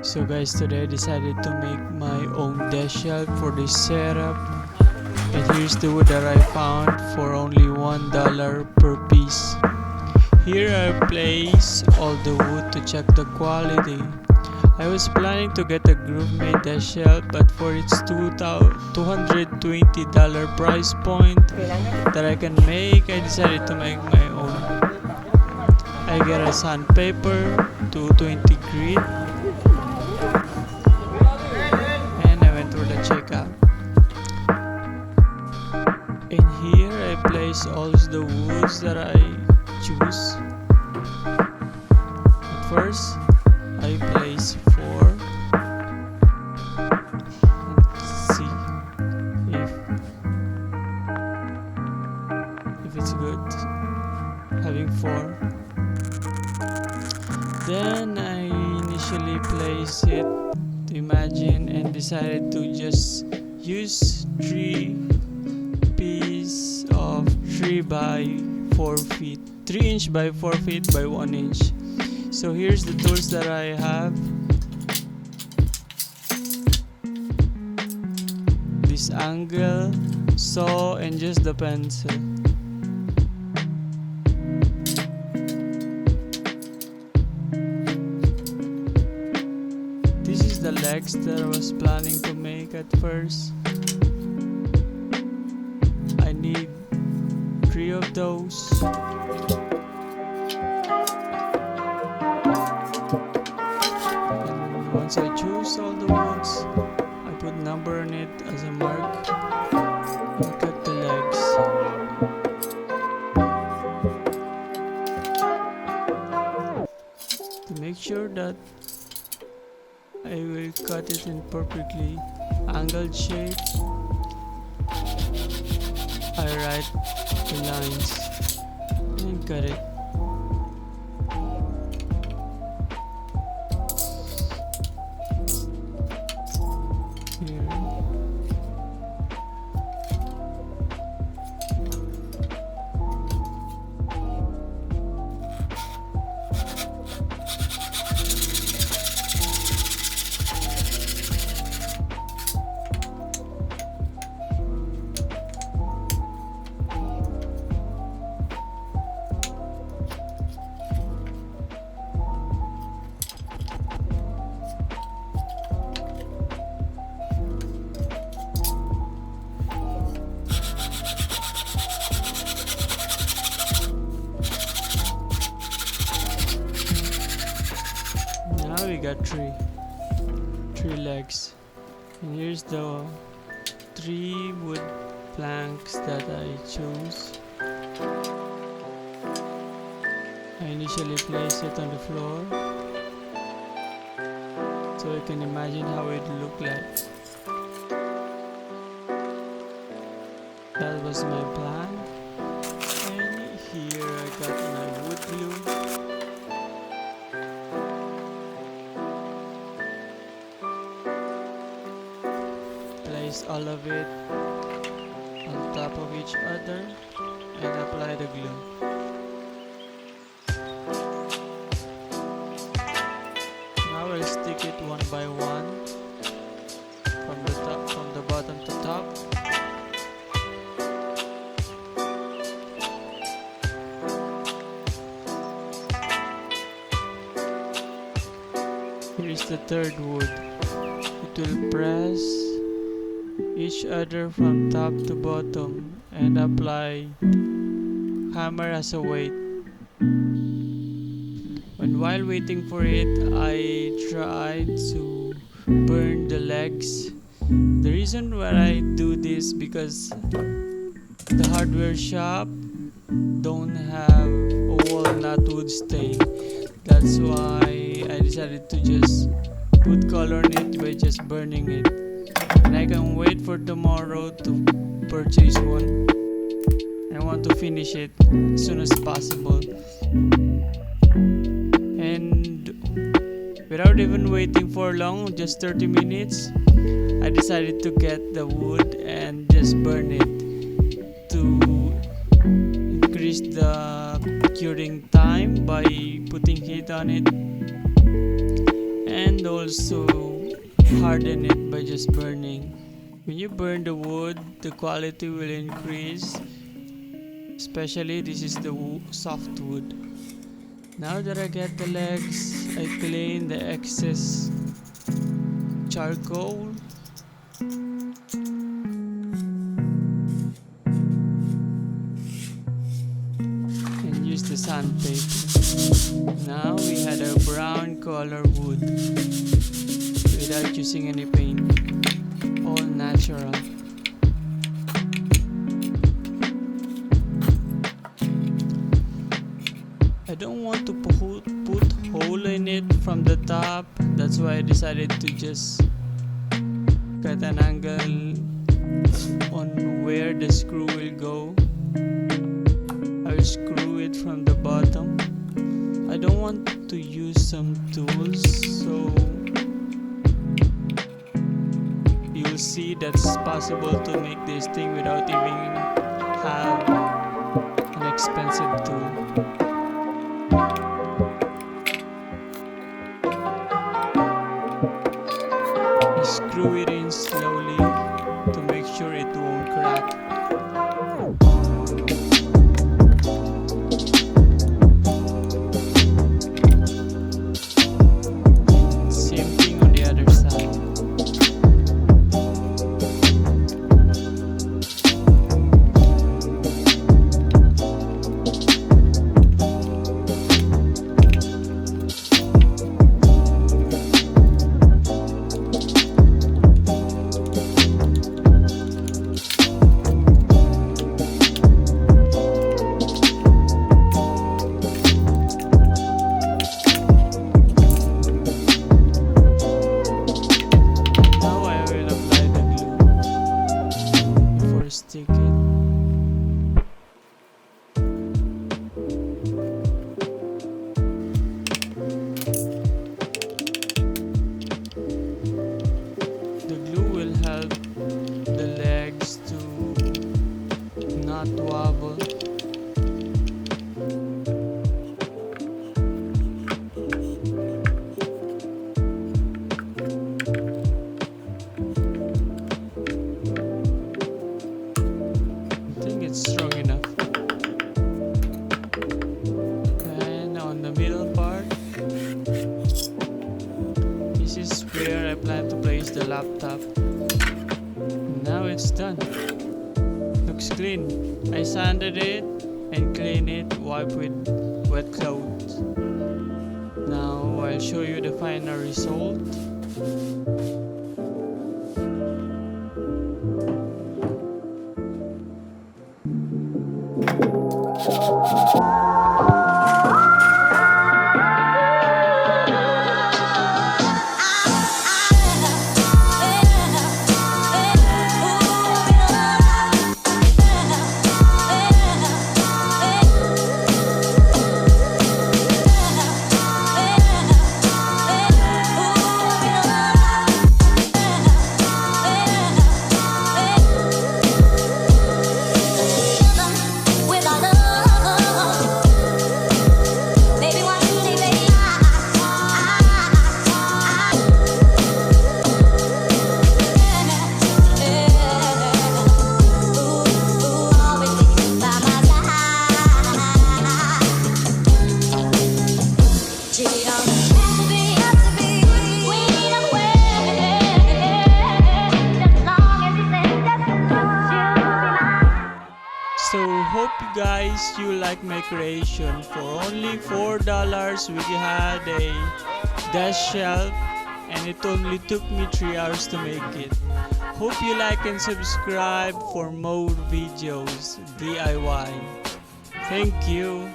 So guys, today I decided to make my own desk shelf for this setup, and here's the wood that I found for only $1 per piece. Here I place all the wood to check the quality. I was planning to get a Groovemade desk shelf, but for its $220 price point that I can make, I decided to make my own. I get a sandpaper, 220 grit, and I went through the checkout. In here I place all the woods that I choose. At first I place 4 and see if it's good having 4. Then I initially place it to imagine and decided to just use 3 piece of 3 by 4 feet, 3 inch by 4 feet by 1 inch. So here's the tools that I have. This angle, saw, and just the pencil. This is the legs that I was planning to make at first. I need 3 of those. And once I choose all the woods, I put number on it as a mark and cut the legs. To make sure that I will cut it in perfectly angled shape, I write the lines and cut it. Here. Now we got 3 legs, and here's the 3 wood planks that I chose. I initially place it on the floor so you can imagine how it looked like. That was my plan, and here I got my wood glue. Place all of it on top of each other and apply the glue. Now I'll stick it one by one from the bottom to top. Here is the third wood. It will press each other from top to bottom and apply hammer as a weight. And while waiting for it, I tried to burn the legs. The reason why I do this because the hardware shop don't have a walnut wood stain. That's why I decided to just put color on it by just burning it. And I can wait for tomorrow to purchase one. I want to finish it as soon as possible. And without even waiting for long, just 30 minutes, I decided to get the wood and just burn it to increase the curing time by putting heat on it. And can also harden it by just burning. When you burn the wood, the quality will increase. Especially this is the soft wood. Now that I get the legs, I clean the excess charcoal. And use the sandpaper. Now we had a brown color wood without using any paint. All natural. I don't want to put hole in it from the top. That's why I decided to just cut an angle on where the screw will go. I'll screw it from the bottom. I don't want to use some tools, so you'll see that's possible to make this thing without even have an expensive tool. Screw it in slowly to make sure it won't crack. Same thing on the other side. Stick it. The glue will help the legs to not wobble. Strong enough. And on the middle part, this is where I plan to place the laptop. Now it's done. Looks clean. I sanded it and cleaned it, wiped with wet clothes. Now I'll show you the final result. Hope you guys you like my creation. For only $4 we had a desk shelf and it only took me 3 hours to make it. Hope you like and subscribe for more videos DIY. Thank you.